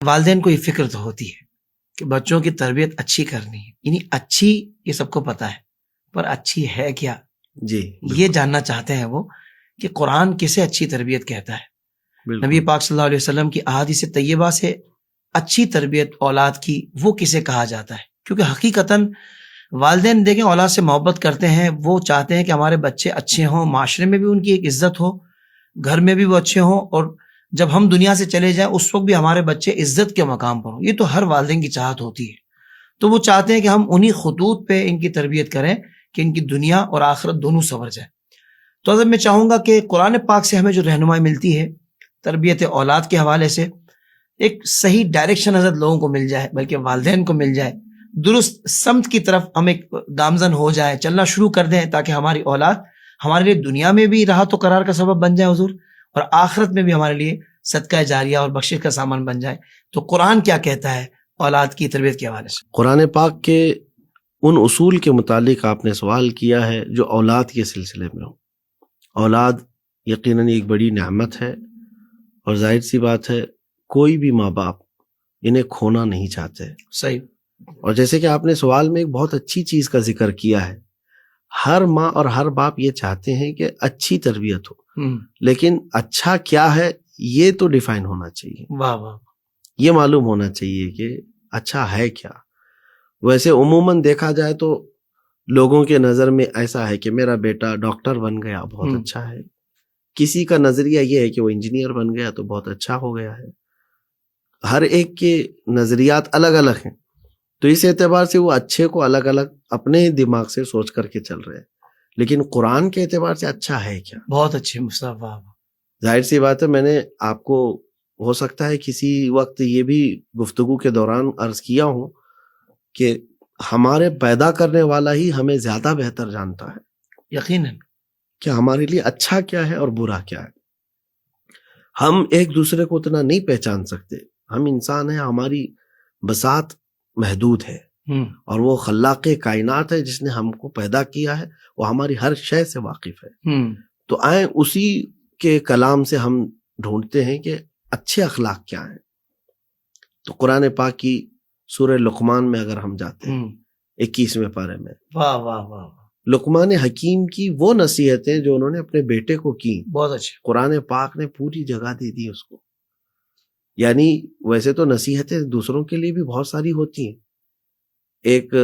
والدین کو یہ فکر تو ہوتی ہے کہ بچوں کی تربیت اچھی کرنی ہے، یعنی اچھی یہ سب کو پتا ہے، پر اچھی ہے کیا، جی یہ جاننا چاہتے ہیں وہ کہ قرآن کسے اچھی تربیت کہتا ہے۔ بالکل نبی پاک صلی اللہ علیہ وسلم کی احادیث طیبہ سے اچھی تربیت اولاد کی وہ کسے کہا جاتا ہے، کیونکہ حقیقتاً والدین دیکھیں اولاد سے محبت کرتے ہیں، وہ چاہتے ہیں کہ ہمارے بچے اچھے ہوں، معاشرے میں بھی ان کی ایک عزت ہو، گھر میں بھی وہ اچھے ہوں، اور جب ہم دنیا سے چلے جائیں اس وقت بھی ہمارے بچے عزت کے مقام پر ہوں۔ یہ تو ہر والدین کی چاہت ہوتی ہے، تو وہ چاہتے ہیں کہ ہم انہی خطوط پہ ان کی تربیت کریں کہ ان کی دنیا اور آخرت دونوں سنور جائے۔ تو حضرت میں چاہوں گا کہ قرآن پاک سے ہمیں جو رہنمائی ملتی ہے تربیت اولاد کے حوالے سے، ایک صحیح ڈائریکشن حضرت لوگوں کو مل جائے، بلکہ والدین کو مل جائے، درست سمت کی طرف ہم ایک گامزن ہو جائے، چلنا شروع کر دیں، تاکہ ہماری اولاد ہمارے لیے دنیا میں بھی راحت و قرار کا سبب بن جائے حضور، اور آخرت میں بھی ہمارے لیے صدقہ جاریہ اور بخشش کا سامان بن جائے۔ تو قرآن کیا کہتا ہے اولاد کی تربیت کے حوالے سے؟ قرآن پاک کے ان اصول کے متعلق آپ نے سوال کیا ہے جو اولاد کے سلسلے میں ہو۔ اولاد یقیناً ایک بڑی نعمت ہے، اور ظاہر سی بات ہے کوئی بھی ماں باپ انہیں کھونا نہیں چاہتے۔ صحیح۔ اور جیسے کہ آپ نے سوال میں ایک بہت اچھی چیز کا ذکر کیا ہے، ہر ماں اور ہر باپ یہ چاہتے ہیں کہ اچھی تربیت ہو، لیکن اچھا کیا ہے یہ تو ڈیفائن ہونا چاہیے، واہ واہ، یہ معلوم ہونا چاہیے کہ اچھا ہے کیا۔ ویسے عموماً دیکھا جائے تو لوگوں کے نظر میں ایسا ہے کہ میرا بیٹا ڈاکٹر بن گیا بہت اچھا ہے، کسی کا نظریہ یہ ہے کہ وہ انجینئر بن گیا تو بہت اچھا ہو گیا ہے۔ ہر ایک کے نظریات الگ الگ ہیں، تو اس اعتبار سے وہ اچھے کو الگ الگ اپنے دماغ سے سوچ کر کے چل رہے ہیں، لیکن قرآن کے اعتبار سے اچھا ہے کیا؟ بہت اچھے مصطفیٰ۔ ظاہر سی بات ہے، میں نے آپ کو ہو سکتا ہے کسی وقت یہ بھی گفتگو کے دوران عرض کیا ہوں کہ ہمارے پیدا کرنے والا ہی ہمیں زیادہ بہتر جانتا ہے یقیناً کہ ہمارے لیے اچھا کیا ہے اور برا کیا ہے۔ ہم ایک دوسرے کو اتنا نہیں پہچان سکتے، ہم انسان ہیں، ہماری بساط محدود ہے، اور وہ خلاق کائنات ہے جس نے ہم کو پیدا کیا ہے، وہ ہماری ہر شے سے واقف ہے۔ تو آئیں اسی کے کلام سے ہم ڈھونڈتے ہیں کہ اچھے اخلاق کیا ہیں۔ تو قرآن پاک کی سورہ لقمان میں اگر ہم جاتے ہیں 21ویں پارے میں، واہ واہ واہ، لقمان حکیم کی وہ نصیحتیں جو انہوں نے اپنے بیٹے کو کی، بہت اچھے، قرآن پاک نے پوری جگہ دے دی اس کو۔ یعنی ویسے تو نصیحتیں دوسروں کے لیے بھی بہت ساری ہوتی ہیں، ایک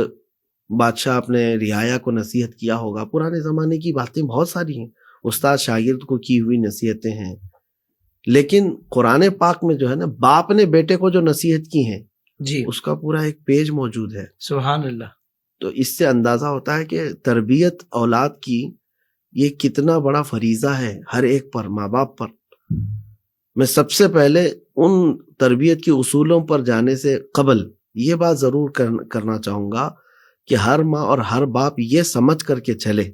بادشاہ اپنے رعایا کو نصیحت کیا ہوگا، پرانے زمانے کی باتیں بہت ساری ہیں، استاد شاگرد کو کی ہوئی نصیحتیں ہیں، لیکن قرآن پاک میں جو ہے نا باپ نے بیٹے کو جو نصیحت کی ہیں جی اس کا پورا ایک پیج موجود ہے۔ سبحان اللہ۔ تو اس سے اندازہ ہوتا ہے کہ تربیت اولاد کی یہ کتنا بڑا فریضہ ہے ہر ایک پر، ماں باپ پر۔ میں سب سے پہلے ان تربیت کے اصولوں پر جانے سے قبل یہ بات ضرور کرنا چاہوں گا کہ ہر ماں اور ہر باپ یہ سمجھ کر کے چلے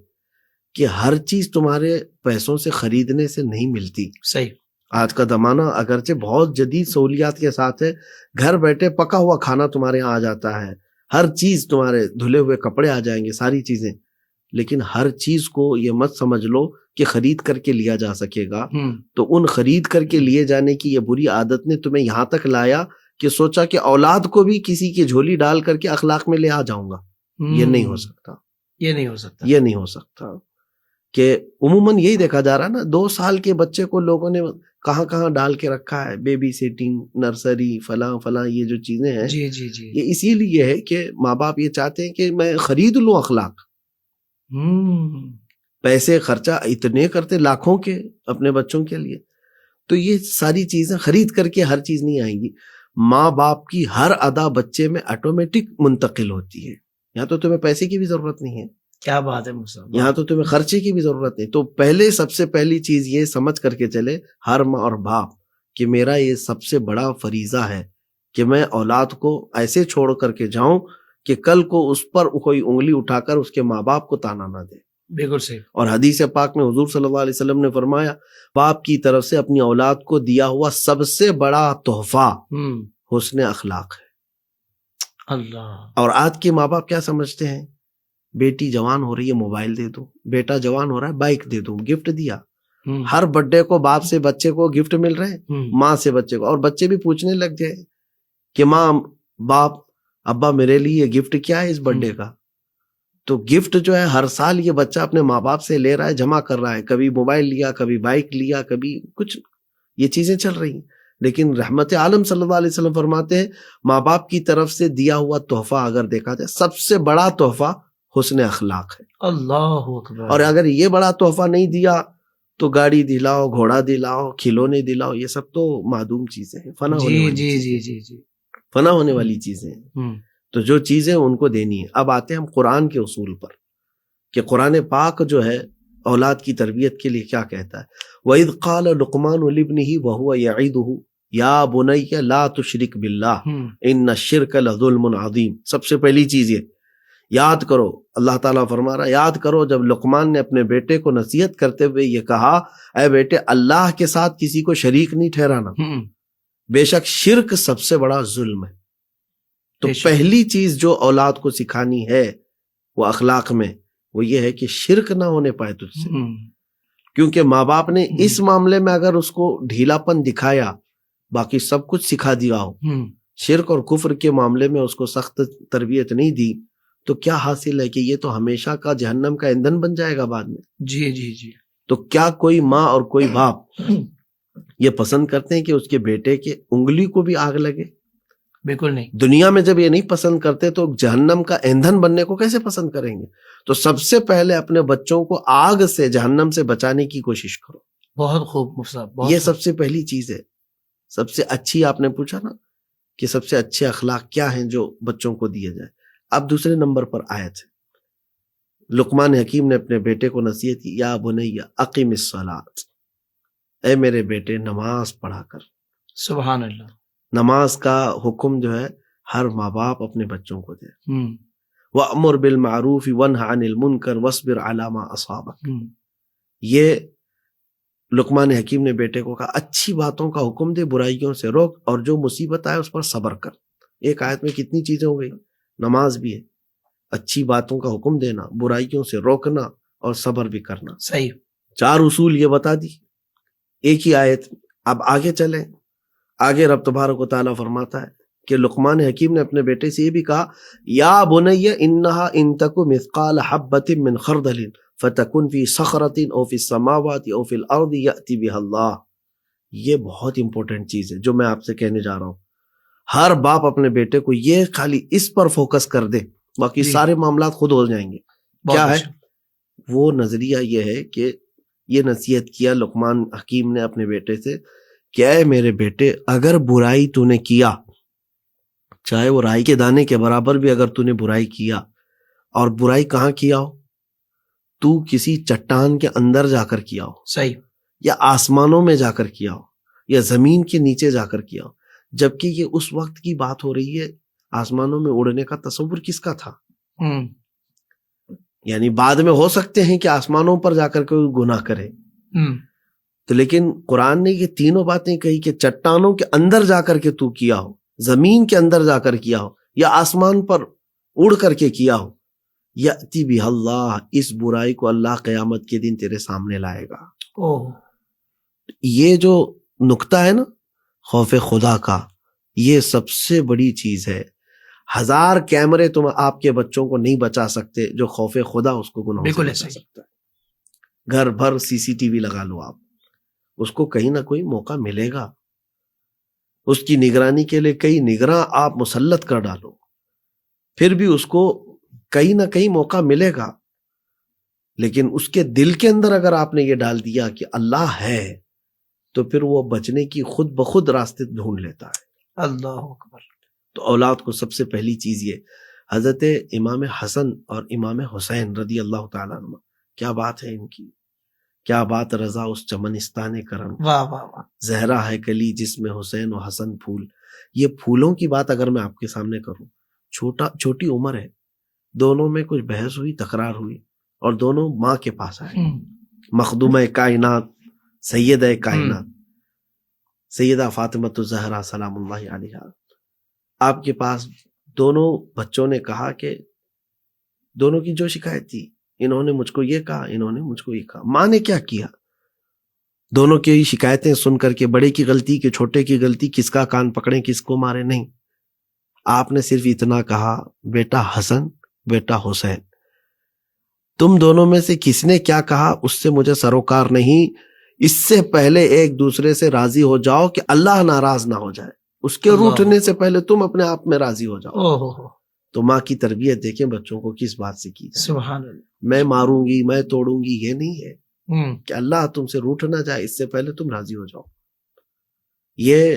کہ ہر چیز تمہارے پیسوں سے خریدنے سے نہیں ملتی۔ صحیح۔ آج کا زمانہ اگرچہ بہت جدید سہولیات کے ساتھ ہے، گھر بیٹھے پکا ہوا کھانا تمہارے یہاں آ جاتا ہے، ہر چیز تمہارے دھلے ہوئے کپڑے آ جائیں گے، ساری چیزیں، لیکن ہر چیز کو یہ مت سمجھ لو کہ خرید کر کے لیا جا سکے گا۔ تو ان خرید کر کے لیے جانے کی یہ بری عادت نے تمہیں یہاں تک لایا کہ سوچا کہ اولاد کو بھی کسی کی جھولی ڈال کر کے اخلاق میں لے آ جاؤں گا۔ یہ نہیں ہو سکتا، یہ نہیں ہو سکتا، یہ نہیں ہو سکتا۔ کہ عموماً یہی دیکھا جا رہا ہے نا، 2 سال کے بچے کو لوگوں نے کہاں کہاں ڈال کے رکھا ہے، بیبی سیٹنگ، نرسری، فلاں فلاں، یہ جو چیزیں ہیں جی جی جی، یہ اسی لیے ہے کہ ماں باپ یہ چاہتے ہیں کہ میں خرید لوں اخلاق۔ پیسے خرچہ اتنے کرتے لاکھوں کے اپنے بچوں کے لیے، تو یہ ساری چیزیں خرید کر کے ہر چیز نہیں آئیں گی۔ ماں باپ کی ہر ادا بچے میں آٹومیٹک منتقل ہوتی ہے، یہاں تو تمہیں پیسے کی بھی ضرورت نہیں ہے، کیا بات ہے مصطفیٰ، یہاں تو تمہیں خرچے کی بھی ضرورت نہیں۔ تو پہلے سب سے پہلی چیز یہ سمجھ کر کے چلے ہر ماں اور باپ کہ میرا یہ سب سے بڑا فریضہ ہے کہ میں اولاد کو ایسے چھوڑ کر کے جاؤں کہ کل کو اس پر کوئی انگلی اٹھا کر اس کے ماں باپ کو تانا نہ دے۔ بالکل صحیح۔ اور حدیث پاک میں حضور صلی اللہ علیہ وسلم نے فرمایا باپ کی طرف سے اپنی اولاد کو دیا ہوا سب سے بڑا تحفہ حسن اخلاق ہے۔ اللہ۔ اور آج کے ماں باپ کیا سمجھتے ہیں، بیٹی جوان ہو رہی ہے موبائل دے دو، بیٹا جوان ہو رہا ہے بائک دے دو، گفٹ دیا۔ ہر برتھ ڈے کو باپ سے بچے کو گفٹ مل رہے ہیں، ماں سے بچے کو، اور بچے بھی پوچھنے لگ گئے کہ ماں باپ ابا میرے لیے یہ گفٹ کیا ہے اس برتھ ڈے کا. تو گفٹ جو ہے ہر سال یہ بچہ اپنے ماں باپ سے لے رہا ہے, جمع کر رہا ہے, کبھی موبائل لیا, کبھی بائک لیا, کبھی کچھ, یہ چیزیں چل رہی ہیں. لیکن رحمت عالم صلی اللہ علیہ وسلم فرماتے ہیں ماں باپ کی طرف سے دیا ہوا تحفہ اگر دیکھا جائے سب سے بڑا تحفہ حسن اخلاق ہے. اللہ اکبر. اور اگر یہ بڑا تحفہ نہیں دیا تو گاڑی دلاؤ, گھوڑا دلاؤ, کھلونے دلاؤ, یہ سب تو معدوم چیزیں ہیں, فنا ہونے والی جی چیزیں جی جی جی فنا ہونے والی چیزیں ہیں. تو جو چیزیں ان کو دینی ہے. اب آتے ہیں ہم قرآن کے اصول پر کہ قرآن پاک جو ہے اولاد کی تربیت کے لیے کیا کہتا ہے. وَإِذْ قَالَ لُقْمَانُ لِابْنِهِ وَهُوَ يَعِظُهُ يَا بُنَيَّ لَا تُشْرِكْ بِاللَّهِ إِنَّ الشِّرْكَ لَظُلْمٌ عَظِيمٌ. سب سے پہلی چیز یہ یاد کرو, اللہ تعالیٰ فرما رہا ہے یاد کرو جب لقمان نے اپنے بیٹے کو نصیحت کرتے ہوئے یہ کہا اے بیٹے اللہ کے ساتھ کسی کو شریک نہیں ٹھہرانا, بے شک شرک سب سے بڑا ظلم ہے. تو پہلی چیز جو اولاد کو سکھانی ہے وہ اخلاق میں وہ یہ ہے کہ شرک نہ ہونے پائے تجھ سے, کیونکہ ماں باپ نے اس معاملے میں اگر اس کو ڈھیلا پن دکھایا باقی سب کچھ سکھا دیا ہو, شرک اور کفر کے معاملے میں اس کو سخت تربیت نہیں دی تو کیا حاصل ہے کہ یہ تو ہمیشہ کا جہنم کا ایندھن بن جائے گا بعد میں. جی جی جی. تو کیا کوئی ماں اور کوئی باپ یہ پسند کرتے ہیں کہ اس کے بیٹے کے انگلی کو بھی آگ لگے؟ بالکل نہیں. دنیا میں جب یہ نہیں پسند کرتے تو جہنم کا ایندھن بننے کو کیسے پسند کریں گے؟ تو سب سے پہلے اپنے بچوں کو آگ سے, جہنم سے بچانے کی کوشش کرو. بہت خوب مفتی صاحب, یہ سب سے پہلی چیز ہے. سب سے اچھی, آپ نے پوچھا نا کہ سب سے اچھے اخلاق کیا ہیں جو بچوں کو دیے جائے. اب دوسرے نمبر پر آیت ہے لقمان حکیم نے اپنے بیٹے کو نصیحت کی یا بنی اقیم الصلاۃ, اے میرے بیٹے نماز پڑھا کر. سبحان اللہ. نماز کا حکم جو ہے ہر ماں باپ اپنے بچوں کو دے. وَأْمُرْ بِالْمَعْرُوفِ وَانْهَ عَنِ الْمُنْكَرِ وَاصْبِرْ عَلَى مَا أَصَابَكَ. یہ لقمان حکیم نے بیٹے کو کہا اچھی باتوں کا حکم دے, برائیوں سے روک, اور جو مصیبت آئے اس پر صبر کر. ایک آیت میں کتنی چیزیں ہو گئی, نماز بھی ہے, اچھی باتوں کا حکم دینا, برائیوں سے روکنا اور صبر بھی کرنا. صحیح. 4 اصول یہ بتا دی ایک ہی آیت. اب آگے چلیں, آگے رب تبارک و تعالیٰ فرماتا ہے کہ لقمان حکیم نے اپنے بیٹے سے یہ بھی کہا یا بنی انہا ان تک مثقال حبۃ من خردل فتکن فی صخرۃ او فی السماوات او فی الارض یأتی بها اللہ. یہ بہت امپورٹنٹ چیز ہے جو میں آپ سے کہنے جا رہا ہوں. ہر باپ اپنے بیٹے کو یہ خالی اس پر فوکس کر دے, باقی سارے معاملات خود ہو جائیں گے. کیا ہے وہ نظریہ؟ یہ ہے کہ یہ نصیحت کیا لقمان حکیم نے اپنے بیٹے سے کہ اے میرے بیٹے اگر برائی تو نے کیا, چاہے وہ رائی کے دانے کے برابر بھی اگر تو نے برائی کیا, اور برائی کہاں کیا ہو, تو کسی چٹان کے اندر جا کر کیا ہو, صحیح, یا آسمانوں میں جا کر کیا ہو, یا زمین کے نیچے جا کر کیا ہو, جبکہ یہ اس وقت کی بات ہو رہی ہے آسمانوں میں اڑنے کا تصور کس کا تھا؟ یعنی بعد میں ہو سکتے ہیں کہ آسمانوں پر جا کر کوئی گناہ کرے, تو لیکن قرآن نے یہ تینوں باتیں کہی کہ چٹانوں کے اندر جا کر کے تو کیا ہو, زمین کے اندر جا کر کیا ہو, یا آسمان پر اڑ کر کے کیا ہو, یأتی بہ اللہ, اس برائی کو اللہ قیامت کے دن تیرے سامنے لائے گا. یہ جو نقطہ ہے نا خوف خدا کا, یہ سب سے بڑی چیز ہے. 1000 کیمرے تم آپ کے بچوں کو نہیں بچا سکتے جو خوف خدا اس کو گناہوں سے بچا سکتا ہے. گھر بھر CCTV لگا لو آپ, اس کو کہیں نہ کوئی موقع ملے گا. اس کی نگرانی کے لیے کئی نگراں آپ مسلط کر ڈالو, پھر بھی اس کو کہیں نہ کہیں موقع ملے گا. لیکن اس کے دل کے اندر اگر آپ نے یہ ڈال دیا کہ اللہ ہے, تو پھر وہ بچنے کی خود بخود راستے ڈھونڈ لیتا ہے. اللہ اکبر. تو اولاد کو سب سے پہلی چیز یہ, حضرت امام حسن اور امام حسین رضی اللہ تعالیٰ عنہ, کیا بات ہے ان کی, کیا بات رضا اس چمنستان کرم, واہ واہ واہ, زہرا ہے کلی جس میں حسین و حسن پھول. یہ پھولوں کی بات اگر میں آپ کے سامنے کروں, چھوٹی عمر ہے, دونوں میں کچھ بحث ہوئی, تکرار ہوئی, اور دونوں ماں کے پاس آئے. مخدومہ کائنات, سیدہ کائنات, سیدہ فاطمۃ الزہرا سلام اللہ علیہا, آپ کے پاس دونوں بچوں نے کہا کہ دونوں کی جو شکایت تھی, انہوں نے مجھ کو یہ کہا, انہوں نے مجھ کو یہ کہا. ماں نے کیا کیا؟ دونوں کی شکایتیں سن کر کے, بڑے کی غلطی کہ چھوٹے کی غلطی, کس کا کان پکڑیں کس کو مارے, نہیں, آپ نے صرف اتنا کہا بیٹا حسن بیٹا حسین، تم دونوں میں سے کس نے کیا کہا اس سے مجھے سروکار نہیں، اس سے پہلے ایک دوسرے سے راضی ہو جاؤ کہ اللہ ناراض نہ ہو جائے، اس کے روٹنے سے پہلے تم اپنے آپ میں راضی ہو جاؤ۔ تو ماں کی تربیت دیکھیں بچوں کو کس بات سے کی جائے، سبحان اللہ، میں ماروں گی میں توڑوں گی یہ نہیں ہے، کہ اللہ تم سے روٹ نہ جائے اس سے پہلے تم راضی ہو جاؤ۔ یہ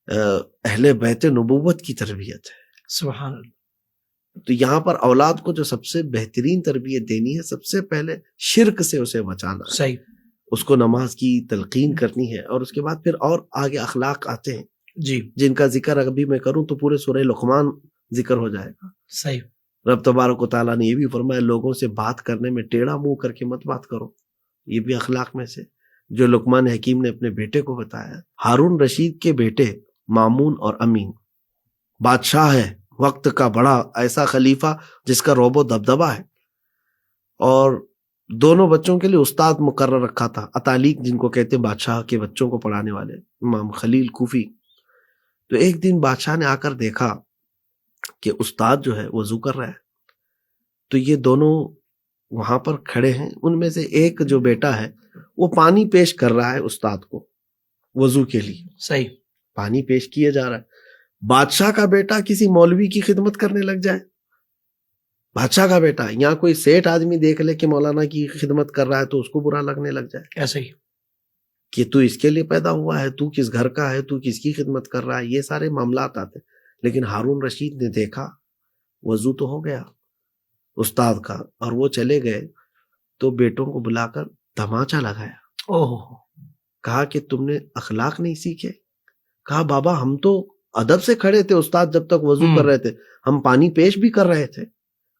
اہل بیت نبوت کی تربیت ہے۔ سبحان اللہ۔ تو یہاں پر اولاد کو جو سب سے بہترین تربیت دینی ہے، سب سے پہلے شرک سے اسے بچانا ہے، صحیح، اس کو نماز کی تلقین کرنی ہے، اور اس کے بعد پھر اور آگے اخلاق آتے ہیں جی، جن کا ذکر ابھی میں کروں تو پورے سورہ لقمان ذکر ہو جائے گا۔ صحیح، رب تبارک و تعالیٰ نے یہ بھی فرمایا لوگوں سے بات کرنے میں ٹیڑھا منہ کر کے مت بات کرو، یہ بھی اخلاق میں سے جو لقمان حکیم نے اپنے بیٹے کو بتایا۔ ہارون رشید کے بیٹے مامون اور امین، بادشاہ ہے وقت کا بڑا ایسا خلیفہ جس کا روب و دبدبہ ہے، اور دونوں بچوں کے لیے استاد مقرر رکھا تھا، اتالیق جن کو کہتے ہیں بادشاہ کے بچوں کو پڑھانے والے، امام خلیل کوفی۔ تو ایک دن بادشاہ نے آ کر دیکھا کہ استاد جو ہے وضو کر رہا ہے، تو یہ دونوں وہاں پر کھڑے ہیں، ان میں سے ایک جو بیٹا ہے وہ پانی پیش کر رہا ہے استاد کو وضو کے لیے، صحیح، پانی پیش کیا جا رہا ہے۔ بادشاہ کا بیٹا کسی مولوی کی خدمت کرنے لگ جائے، بادشاہ کا بیٹا، یہاں کوئی سیٹ آدمی دیکھ لے کہ مولانا کی خدمت کر رہا ہے تو اس کو برا لگنے لگ جائے، ایسے ہی، کہ تو اس کے لیے پیدا ہوا ہے، تو کس گھر کا ہے، تو کس کی خدمت کر رہا ہے، یہ سارے معاملات آتے۔ لیکن ہارون رشید نے دیکھا وضو تو ہو گیا استاد کا، اور وہ چلے گئے تو بیٹوں کو بلا کر تماچا لگایا، کہا کہ تم نے اخلاق نہیں سیکھے؟ کہا بابا ہم تو ادب سے کھڑے تھے، استاد جب تک وضو کر رہے تھے ہم پانی پیش بھی کر رہے تھے۔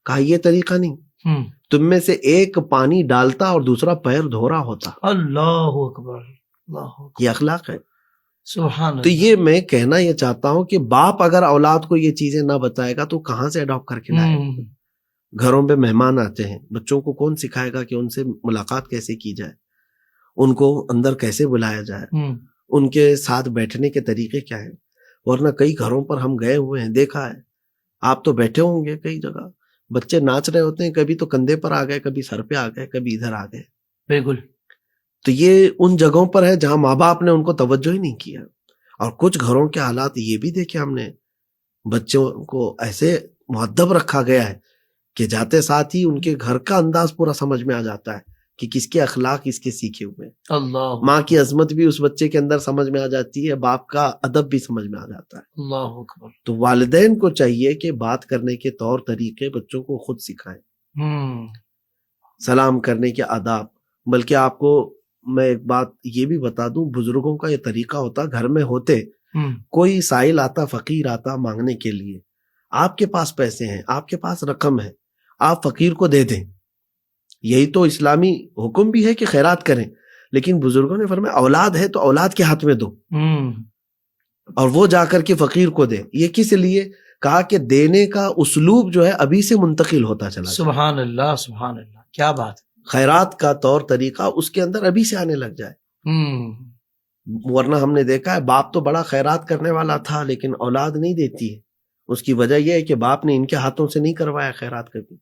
کہا یہ طریقہ نہیں، تم میں سے ایک پانی ڈالتا اور دوسرا پیر دھو رہا ہوتا۔ اللہ اکبر، اللہ اکبر، یہ اخلاق ہے۔ سبحان اللہ۔ تو یہ میں کہنا یہ چاہتا ہوں کہ باپ اگر اولاد کو یہ چیزیں نہ بتائے گا تو کہاں سے اڈاپٹ کر کے لائے گا؟ گھروں پہ مہمان آتے ہیں، بچوں کو کون سکھائے گا کہ ان سے ملاقات کیسے کی جائے، ان کو اندر کیسے بلایا جائے، ان کے ساتھ بیٹھنے کے طریقے کیا ہیں؟ ورنہ کئی گھروں پر ہم گئے ہوئے ہیں، دیکھا ہے، آپ تو بیٹھے ہوں گے کئی جگہ، بچے ناچ رہے ہوتے ہیں، کبھی تو کندھے پر آ گئے، کبھی سر پہ آ گئے، کبھی ادھر آ گئے۔ بالکل۔ تو یہ ان جگہوں پر ہے جہاں ماں باپ نے ان کو توجہ ہی نہیں کیا۔ اور کچھ گھروں کے حالات یہ بھی دیکھے ہم نے، بچوں کو ایسے مؤدب رکھا گیا ہے کہ جاتے ساتھ ہی ان کے گھر کا انداز پورا سمجھ میں آ جاتا ہے کہ کس کے اخلاق کس کے سیکھے ہوئے۔ اللہ، ماں کی عظمت بھی اس بچے کے اندر سمجھ میں آ جاتی ہے، باپ کا ادب بھی سمجھ میں آ جاتا ہے۔ اللہ اکبر۔ تو والدین کو چاہیے کہ بات کرنے کے طور طریقے بچوں کو خود سکھائیں، سلام کرنے کے آداب۔ بلکہ آپ کو میں ایک بات یہ بھی بتا دوں، بزرگوں کا یہ طریقہ ہوتا، گھر میں ہوتے کوئی سائل آتا، فقیر آتا مانگنے کے لیے، آپ کے پاس پیسے ہیں، آپ کے پاس رقم ہے، آپ فقیر کو دے دیں، یہی تو اسلامی حکم بھی ہے کہ خیرات کریں۔ لیکن بزرگوں نے فرمایا اولاد ہے تو اولاد کے ہاتھ میں دو، اور وہ جا کر کے فقیر کو دے۔ یہ کس لیے کہا کہ دینے کا اسلوب جو ہے ابھی سے منتقل ہوتا چلا جائے۔ سبحان اللہ، سبحان اللہ، کیا بات۔ خیرات کا طور طریقہ اس کے اندر ابھی سے آنے لگ جائے۔ ورنہ ہم نے دیکھا ہے باپ تو بڑا خیرات کرنے والا تھا لیکن اولاد نہیں دیتی ہے، اس کی وجہ یہ ہے کہ باپ نے ان کے ہاتھوں سے نہیں کروایا خیرات کبھی۔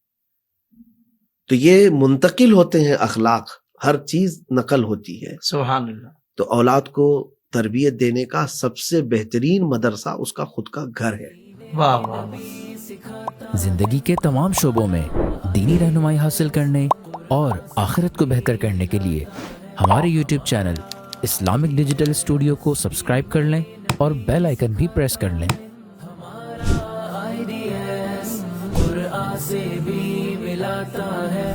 تو یہ منتقل ہوتے ہیں اخلاق، ہر چیز نقل ہوتی ہے۔ سبحان اللہ۔ تو اولاد کو تربیت دینے کا سب سے بہترین مدرسہ اس کا خود کا گھر ہے۔ واہ واہ۔ زندگی کے تمام شعبوں میں دینی رہنمائی حاصل کرنے اور آخرت کو بہتر کرنے کے لیے ہمارے YouTube channel Islamic digital studio کو سبسکرائب کر لیں اور بیل آئیکن بھی پریس کر لیں۔ قرآن سے بھی ملاتا ہے